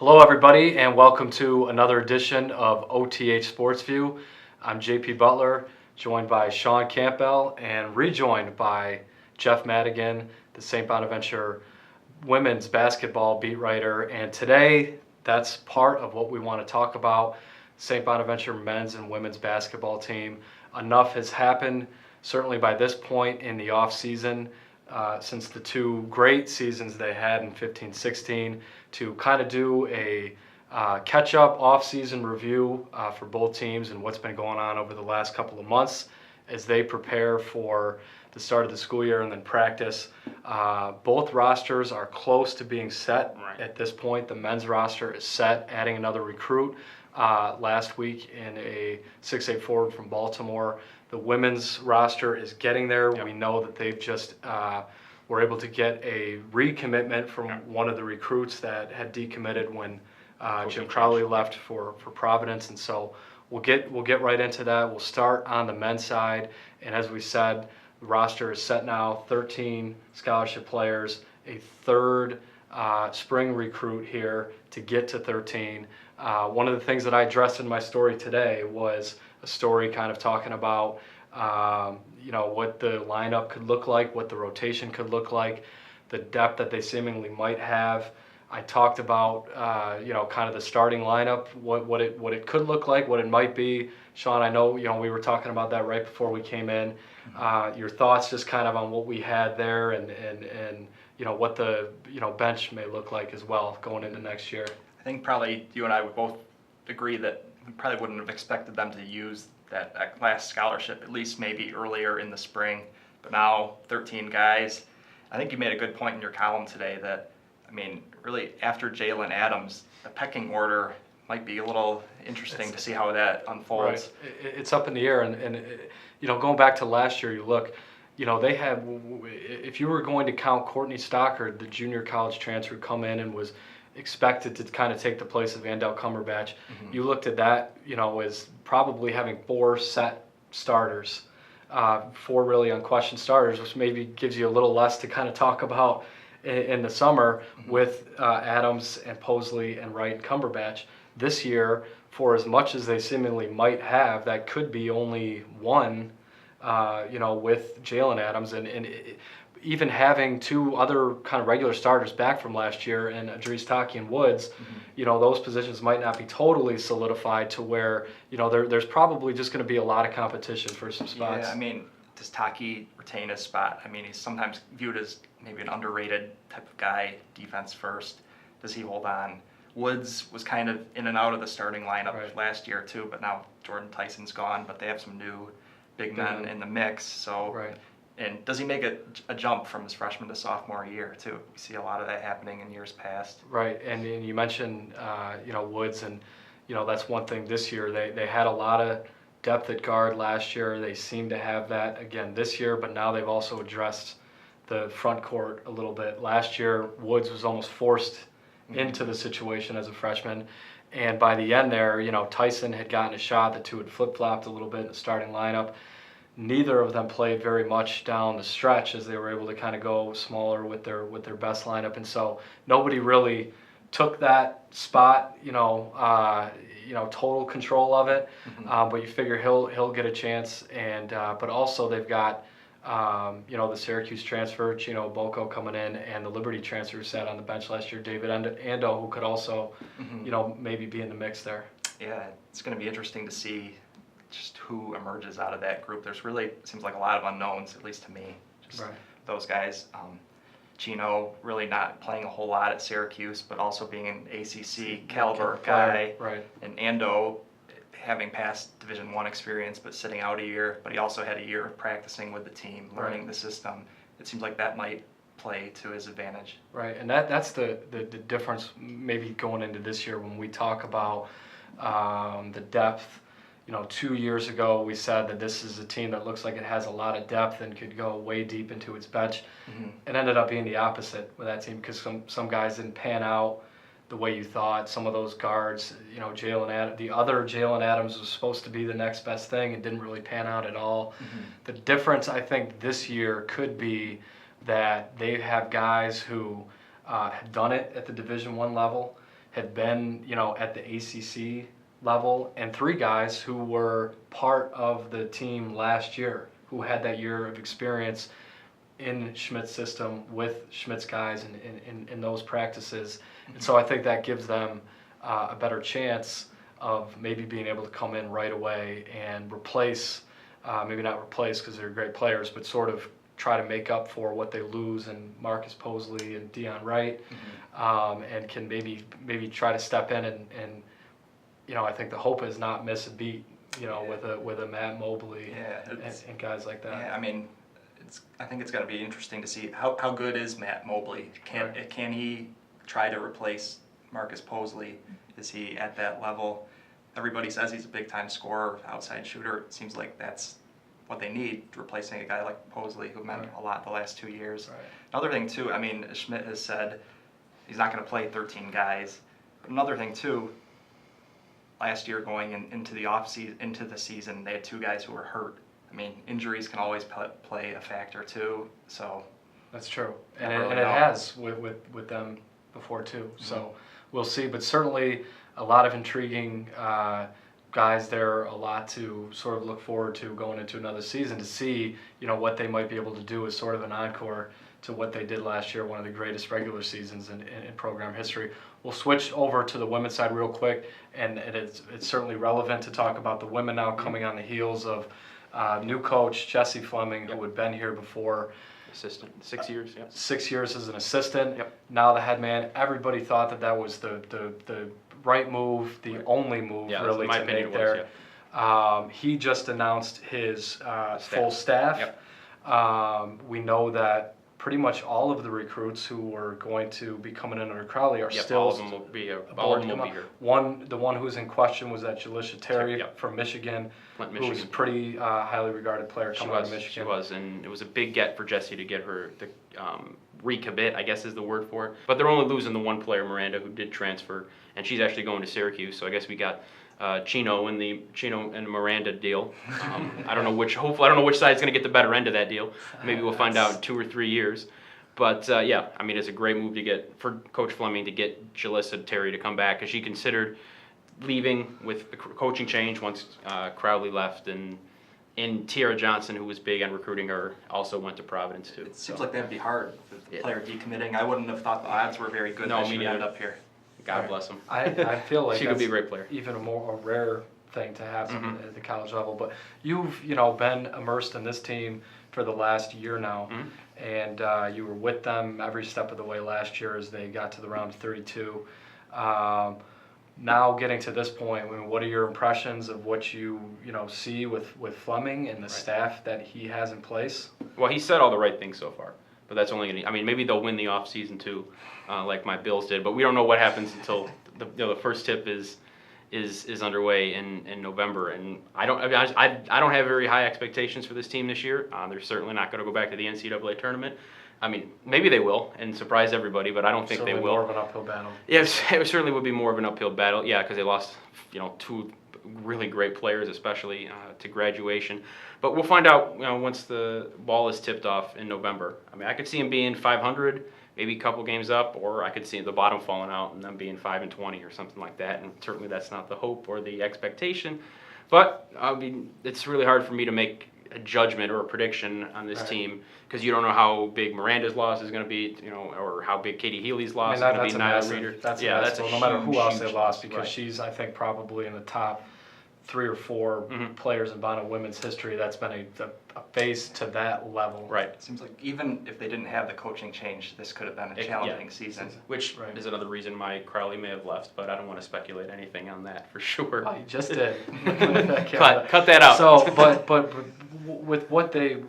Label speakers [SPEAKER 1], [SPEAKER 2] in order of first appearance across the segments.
[SPEAKER 1] Hello, everybody, and welcome to another edition of OTH Sports View. I'm JP Butler, joined by Shawn Campbell and rejoined by Jeff Madigan, the St. Bonaventure women's basketball beat writer. And today, that's part of what we want to talk about, St. Bonaventure men's and women's basketball team. Enough has happened, certainly by this point in the off-season, since the two great seasons they had in 15-16, to kind of do a catch-up off-season review for both teams and what's been going on over the last couple of months as they prepare for the start of the school year and then practice. Both rosters are close to being set at this point. The men's roster is set, adding another recruit last week in a 6'8" forward from Baltimore. The women's roster is getting there. Yep. We know that they've just were able to get a recommitment from one of the recruits that had decommitted when Jim Crowley left for Providence, and so we'll get right into that. We'll start on the men's side, and as we said, the roster is set now. 13 scholarship players, a third spring recruit here to get to 13. One of the things that I addressed in my story today was a story kind of talking about what the lineup could look like, what the rotation could look like, the depth that they seemingly might have. I talked about kind of the starting lineup, what it could look like, what it might be. Shawn, I know we were talking about that right before we came in. Your thoughts just kind of on what we had there and what the bench may look like as well going into next year.
[SPEAKER 2] I think probably you and I would both agree that we probably wouldn't have expected them to use that last scholarship, at least maybe earlier in the spring. But now 13 guys. I think you made a good point in your column today that, really after Jalen Adams, the pecking order might be a little interesting to see how that unfolds.
[SPEAKER 1] Right. It's up in the air, and going back to last year, you look, they had, if you were going to count Courtney Stockard, the junior college transfer, come in and was expected to kind of take the place of Vandell Cumberbatch. Mm-hmm. You looked at that, as probably having four set starters, four really unquestioned starters, which maybe gives you a little less to kind of talk about in the summer. Mm-hmm. With Adams and Posley and Wright and Cumberbatch. This year, for as much as they seemingly might have, that could be only one, with Jalen Adams and even having two other kind of regular starters back from last year, and Adrice Taki and Woods. Mm-hmm. Those positions might not be totally solidified to where, there's probably just going to be a lot of competition for some spots.
[SPEAKER 2] Yeah, does Taki retain his spot? He's sometimes viewed as maybe an underrated type of guy, defense first. Does he hold on? Woods was kind of in and out of the starting lineup last year too, but now Jordan Tyson's gone, but they have some new big men in the mix. So. Right. And does he make a jump from his freshman to sophomore year, too? We see a lot of that happening in years past.
[SPEAKER 1] Right, and you mentioned, Woods, and, that's one thing this year. They had a lot of depth at guard last year. They seem to have that again this year, but now they've also addressed the front court a little bit. Last year, Woods was almost forced into the situation as a freshman. And by the end there, Tyson had gotten a shot. The two had flip-flopped a little bit in the starting lineup. Neither of them played very much down the stretch as they were able to kind of go smaller with their best lineup, and so nobody really took that spot, total control of it. Mm-hmm. But you figure he'll get a chance, and but also they've got the Syracuse transfer, Chino Boko, coming in, and the Liberty transfer who sat on the bench last year, David Ando, who could also maybe be in the mix there.
[SPEAKER 2] Yeah, it's going to be interesting to see just who emerges out of that group. There's really seems like a lot of unknowns, at least to me. Just those guys. Chino really not playing a whole lot at Syracuse, but also being an ACC caliber guy. Right. And Ando having past Division I experience, but sitting out a year. But he also had a year of practicing with the team, learning the system. It seems like that might play to his advantage.
[SPEAKER 1] Right, and that's the difference maybe going into this year when we talk about the depth. 2 years ago, we said that this is a team that looks like it has a lot of depth and could go way deep into its bench. Mm-hmm. It ended up being the opposite with that team because some guys didn't pan out the way you thought. Some of those guards, the other Jalen Adams was supposed to be the next best thing and didn't really pan out at all. Mm-hmm. The difference, I think, this year could be that they have guys who have done it at the Division I level, had been, at the ACC level, and 3 guys who were part of the team last year, who had that year of experience in Schmidt's system with Schmidt's guys in those practices. And so I think that gives them a better chance of maybe being able to come in right away and replace, maybe not replace because they're great players, but sort of try to make up for what they lose in Marcus Posley and Dion Wright, and can maybe try to step in and I think the hope is not miss a beat, with a Matt Mobley and guys like that.
[SPEAKER 2] Yeah, I mean, I think it's going to be interesting to see how good is Matt Mobley. Can he try to replace Marcus Posley? Is he at that level? Everybody says he's a big-time scorer, outside shooter. It seems like that's what they need, replacing a guy like Posley, who meant a lot the last 2 years.
[SPEAKER 1] Right.
[SPEAKER 2] Another thing, too, I mean, Schmidt has said he's not going to play 13 guys. Another thing, too, last year going into the season, they had 2 guys who were hurt. I mean, injuries can always play a factor, too, so.
[SPEAKER 1] That's true, and it has with them before, too, so we'll see, but certainly a lot of intriguing guys there, a lot to sort of look forward to going into another season to see, what they might be able to do as sort of an encore to what they did last year, one of the greatest regular seasons in program history. We'll switch over to the women's side real quick, and it's certainly relevant to talk about the women now coming on the heels of new coach Jesse Fleming, who had been here before.
[SPEAKER 3] Assistant, 6 years,
[SPEAKER 1] 6 years as an assistant.
[SPEAKER 3] Yep.
[SPEAKER 1] Now the head man. Everybody thought that was the right move, the only move really to make there. He just announced his full staff.
[SPEAKER 3] Yep.
[SPEAKER 1] We know that pretty much all of the recruits who are going to be coming in under Crowley are still.
[SPEAKER 3] All of them will be here.
[SPEAKER 1] The one who's in question was that Jalisha Terry from Michigan, who's a pretty highly regarded player coming out of Michigan.
[SPEAKER 3] She was, and it was a big get for Jesse to get her the recommit, I guess is the word for it. But they're only losing the one player, Miranda, who did transfer, and she's actually going to Syracuse. So I guess we got Chino and Miranda deal. I don't know which side's going to get the better end of that deal. Maybe we'll find out in 2 or 3 years. But I mean, it's a great move for Coach Fleming to get Jalissa Terry to come back, because she considered leaving with the coaching change once Crowley left, and Tiara Johnson, who was big on recruiting her, also went to Providence too.
[SPEAKER 2] It seems like that'd be hard with the player decommitting. I wouldn't have thought the odds were very good that she would end up here.
[SPEAKER 3] God bless him.
[SPEAKER 1] I feel like
[SPEAKER 3] she could be a great player.
[SPEAKER 1] Even a rare thing to happen at the college level. But you've been immersed in this team for the last year now, and you were with them every step of the way last year as they got to the round of 32. Now getting to this point, I mean, what are your impressions of what you see with Fleming and the staff that he has in place?
[SPEAKER 3] Well, he said all the right things so far, but that's only going to. I mean, maybe they'll win the off season too, like my Bills did. But we don't know what happens until the first tip is underway in November. And I don't have very high expectations for this team this year. They're certainly not going to go back to the NCAA tournament. I mean, maybe they will and surprise everybody, but I don't think they will.
[SPEAKER 1] More of an uphill battle.
[SPEAKER 3] Yes, it certainly would be more of an uphill battle. Yeah, because they lost, 2 really great players, especially to graduation. But we'll find out, once the ball is tipped off in November. I mean, I could see them being 500, maybe a couple games up, or I could see the bottom falling out and them being 5-20 or something like that. And certainly that's not the hope or the expectation. But I mean, it's really hard for me to make a judgment or a prediction on this team, because you don't know how big Miranda's loss is going to be, or how big Katie Healy's loss is going to be.
[SPEAKER 1] That's no matter who else they lost, because she's, I think, probably in the top 3 or 4 players in Bonnet women's history that's been a face to that level.
[SPEAKER 3] Right.
[SPEAKER 2] It seems like even if they didn't have the coaching change, this could have been a challenging season.
[SPEAKER 3] Which is another reason why Crowley may have left, but I don't want to speculate anything on that for sure.
[SPEAKER 1] Oh, you just did.
[SPEAKER 3] Cut that out.
[SPEAKER 1] So, but with what they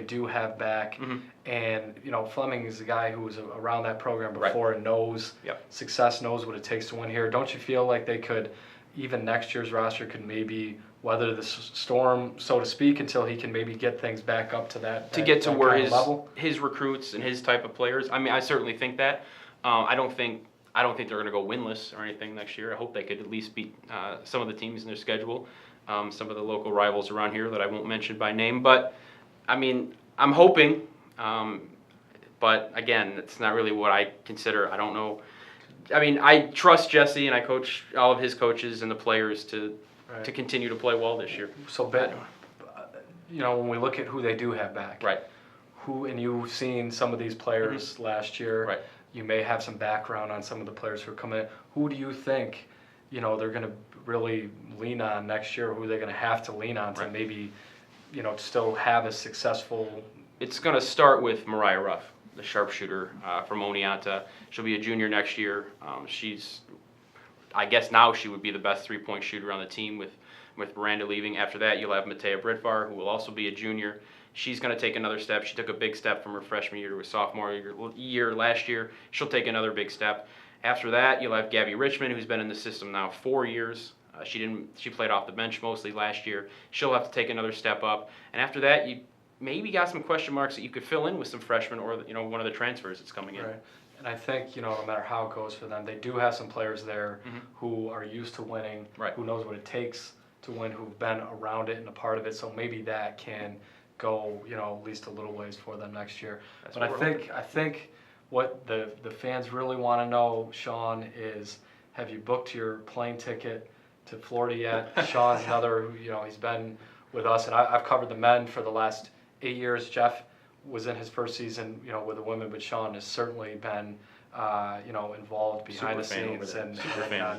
[SPEAKER 1] do have back, and Fleming is a guy who was around that program before and knows success, knows what it takes to win here. Don't you feel like they could, even next year's roster could maybe weather the storm, so to speak, until he can maybe get things back up to that
[SPEAKER 3] get to where
[SPEAKER 1] level?
[SPEAKER 3] His recruits and his type of players. I mean, I certainly think that. I don't think they're going to go winless or anything next year. I hope they could at least beat some of the teams in their schedule, some of the local rivals around here that I won't mention by name. But I mean, I'm hoping. But again, it's not really what I consider. I don't know. I mean, I trust Jesse, and I coach all of his coaches and the players to continue to play well this year.
[SPEAKER 1] So, when we look at who they do have back,
[SPEAKER 3] Right.
[SPEAKER 1] And you've seen some of these players last year.
[SPEAKER 3] Right.
[SPEAKER 1] You may have some background on some of the players who are coming in. Who do you think, they're going to really lean on next year? Who are they going to have to lean on to maybe, still have a successful?
[SPEAKER 3] It's going to start with Mariah Ruff, the sharpshooter from Olean. She'll be a junior next year. I guess now she would be the best three-point shooter on the team with Miranda leaving. After that, you'll have Matea Britvar, who will also be a junior. She's going to take another step. She took a big step from her freshman year to her sophomore year last year. She'll take another big step. After that, you'll have Gabby Richmond, who's been in the system now 4 years. She played off the bench mostly last year. She'll have to take another step up. And after that, you maybe got some question marks that you could fill in with some freshmen or one of the transfers that's coming in.
[SPEAKER 1] Right. And I think no matter how it goes for them, they do have some players there who are used to winning, who knows what it takes to win, who've been around it and a part of it. So maybe that can go at least a little ways for them next year. But I think what the fans really want to know, Shawn, is have you booked your plane ticket to Florida yet? Shawn's another, he's been with us, and I've covered the men for the last 8 years. Jeff was in his first season, with the women, but Shawn has certainly been, involved behind the scenes and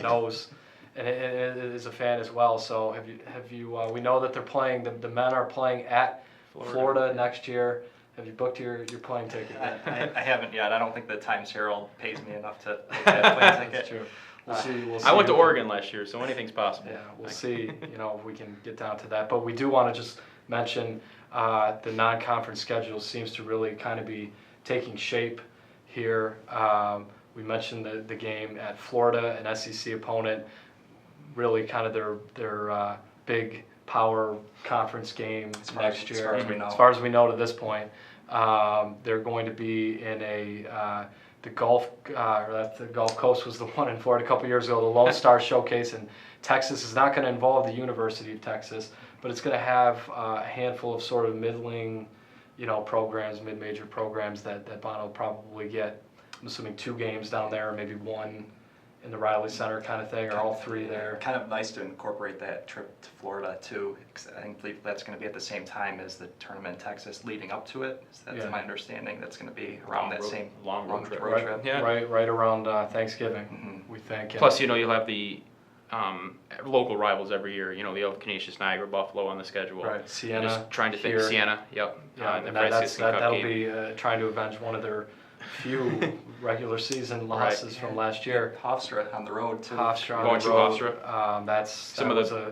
[SPEAKER 1] knows, and is a fan as well. So have you? We know that they're playing. The men are playing at Florida next year. Have you booked your plane ticket yet?
[SPEAKER 2] I haven't yet. I don't think the Times Herald pays me enough to book that plane ticket.
[SPEAKER 1] That's true. We'll see.
[SPEAKER 3] I went to Oregon last year, so anything's possible.
[SPEAKER 1] Yeah, we'll see. If we can get down to that. But we do want to just mention the non-conference schedule seems to really kind of be taking shape here. We mentioned the game at Florida, an SEC opponent, really kind of their big power conference game next year. As far as we know to this point, they're going to be in the Gulf Coast was the one in Florida a couple years ago, the Lone Star Showcase, and Texas is not going to involve the University of Texas, but it's going to have a handful of sort of middling, programs, mid-major programs that Bono will probably get. I'm assuming 2 games down there, maybe 1 in the Riley Center kind of thing, or all 3 there.
[SPEAKER 2] Kind of nice to incorporate that trip to Florida too, because I believe that's going to be at the same time as the tournament in Texas leading up to it. That's my understanding. That's going to be around that same
[SPEAKER 3] long road trip.
[SPEAKER 1] Yeah. Right around Thanksgiving, we think.
[SPEAKER 3] Plus, you'll have the local rivals every year. You'll have Canisius, Niagara, Buffalo on the schedule.
[SPEAKER 1] Right, Siena.
[SPEAKER 3] Just trying to think Siena. Yep.
[SPEAKER 1] And that'll be trying to avenge one of their few regular season losses from last year.
[SPEAKER 2] Hofstra on the road too.
[SPEAKER 1] Hofstra on the road.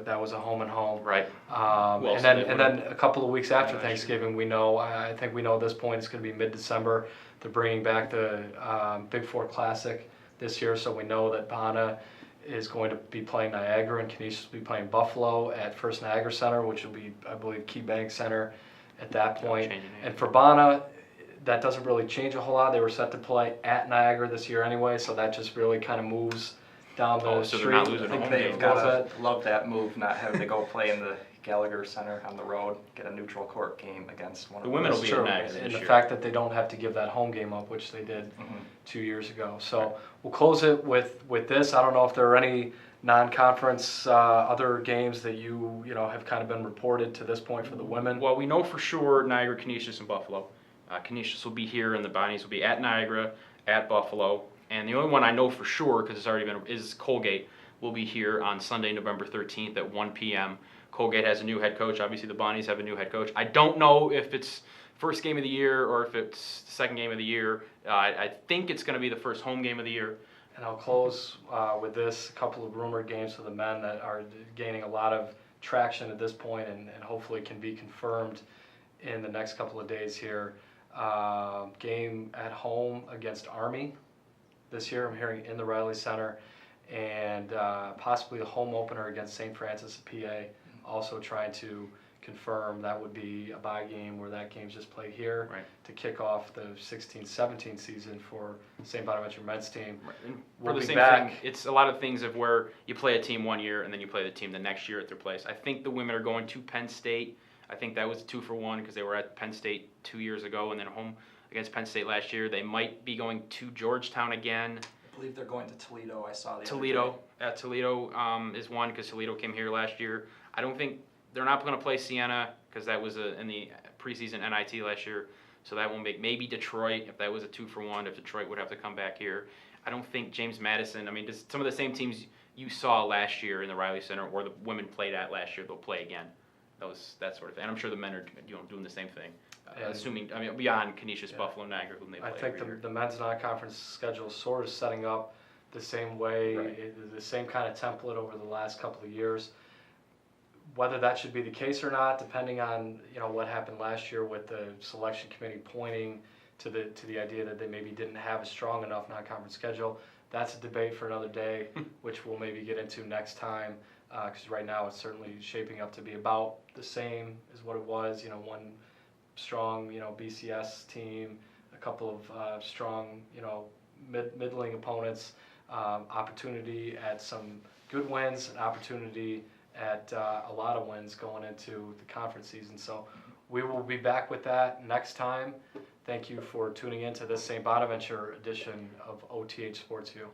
[SPEAKER 1] That was a home and home.
[SPEAKER 3] Right.
[SPEAKER 1] And then a couple of weeks after Thanksgiving, I think we know at this point it's going to be mid-December. They're bringing back the Big Four Classic this year, so we know that Bana is going to be playing Niagara and Canisius will be playing Buffalo at First Niagara Center, which will be, I believe, Key Bank Center at that point. And for Bana, that doesn't really change a whole lot. They were set to play at Niagara this year anyway, so that just really kind of moves down the street.
[SPEAKER 3] They're not losing
[SPEAKER 2] I think they've got to love that move, not having to go play in the Gallagher Center on the road, get a neutral court game against one of
[SPEAKER 3] the women. Will be in Niagara
[SPEAKER 1] and the fact that they don't have to give that home game up, which they did 2 years ago. So we'll close it with this. I don't know if there are any non-conference other games that you have kind of been reported to this point for the women.
[SPEAKER 3] Well, we know for sure Niagara, Canisius, and Buffalo. Canisius will be here, and the Bonnies will be at Niagara, at Buffalo, and the only one I know for sure, because it's already been, is Colgate. Will be here on Sunday, November 13th at 1 p.m. Colgate has a new head coach. Obviously, the Bonnies have a new head coach. I don't know if it's first game of the year or if it's the second game of the year. I think it's going to be the first home game of the year.
[SPEAKER 1] And I'll close with this, a couple of rumored games for the men that are gaining a lot of traction at this point and hopefully can be confirmed in the next couple of days here. Game at home against Army this year, I'm hearing in the Riley Center, and possibly a home opener against St. Francis of PA, also trying to confirm. That would be a bye game where that game's just played here to kick off the 16-17 season for St. Bonaventure men's team.
[SPEAKER 3] We'll be back. It's a lot of things of where you play a team one year and then you play the team the next year at their place. I think the women are going to Penn State. I think that was a 2-for-1 because they were at Penn State 2 years ago and then home against Penn State last year. They might be going to Georgetown again.
[SPEAKER 2] I believe they're going to Toledo. I saw the
[SPEAKER 3] Toledo. Toledo is one because Toledo came here last year. I don't think they're not going to play Siena because that was in the preseason NIT last year. So that won't make maybe Detroit if that was a 2-for-1. If Detroit would have to come back here, I don't think James Madison. I mean, just some of the same teams you saw last year in the Riley Center or the women played at last year, they'll play again. That sort of thing. And I'm sure the men are doing the same thing. Assuming, I mean, beyond Canisius, Buffalo, Niagara, whom they play.
[SPEAKER 1] I think
[SPEAKER 3] every year.
[SPEAKER 1] the men's non-conference schedule is sort of setting up the same way, the same kind of template over the last couple of years. Whether that should be the case or not, depending on what happened last year with the selection committee pointing to the idea that they maybe didn't have a strong enough non-conference schedule. That's a debate for another day, which we'll maybe get into next time. Because right now it's certainly shaping up to be about the same as what it was. One strong BCS team, a couple of strong middling opponents, opportunity at some good wins, an opportunity at a lot of wins going into the conference season. So we will be back with that next time. Thank you for tuning in to this St. Bonaventure edition of OTH Sports View.